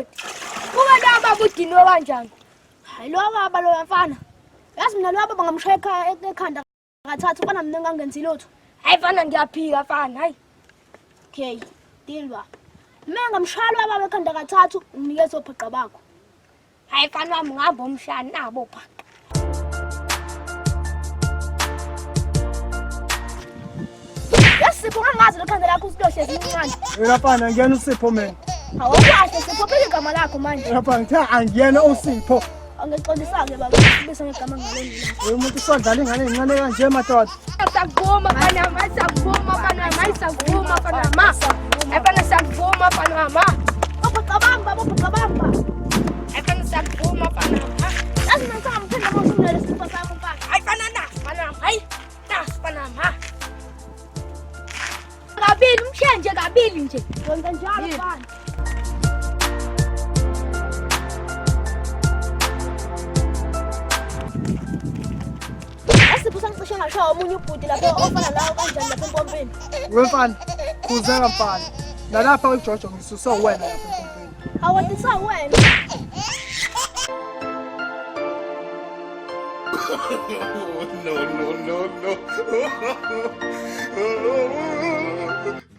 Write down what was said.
Dodi. Kuba laba budinwe kanjani? Hayi lo baba lo mfana. Yazi mina lo baba bangamshaya ekhanda kathathu fana mina ngangenzi lutho. Hayi fana ngiyaphika fana, hayi. Okay, dilwa. Mina ngamshaya lo baba ekhanda kathathu unikeze ophaqa bakho. Hayi fana wami ngihamba umshana nabo pha. Yasipho ngangazi lekhanda lakho usilohlezi incane. Ngiyafana ngiyena uSipho mina. Awukwahle siphophile igama lakho manje. Ngiyafana ngithe angiyena uSipho. Angixolisa-ke baba bese ngegama ngalona. Umuntu usodlala ingane encane kanje madoda. Sakuvuma Panama, sakuvuma Panama, sakuvuma Panama. Efana sakuvuma Panama. Baba cabanga. Efana sakuvuma Panama. Yazi mina ngisamthanda mawusungela isipho sakho mfana. Hayi fana na, Panama. Hayi. Nas Panama. Kabili umshenje kabili nje. Wenza njalo mfana. Asipho sangisho ngasho omunye ubhuti lapho ofana lawo kanjani lapha empompeni. Wemfana, khuzeka mfana. Nalapha kweJojo ngisusa wena lapha empompeni. Awatisa wena. No.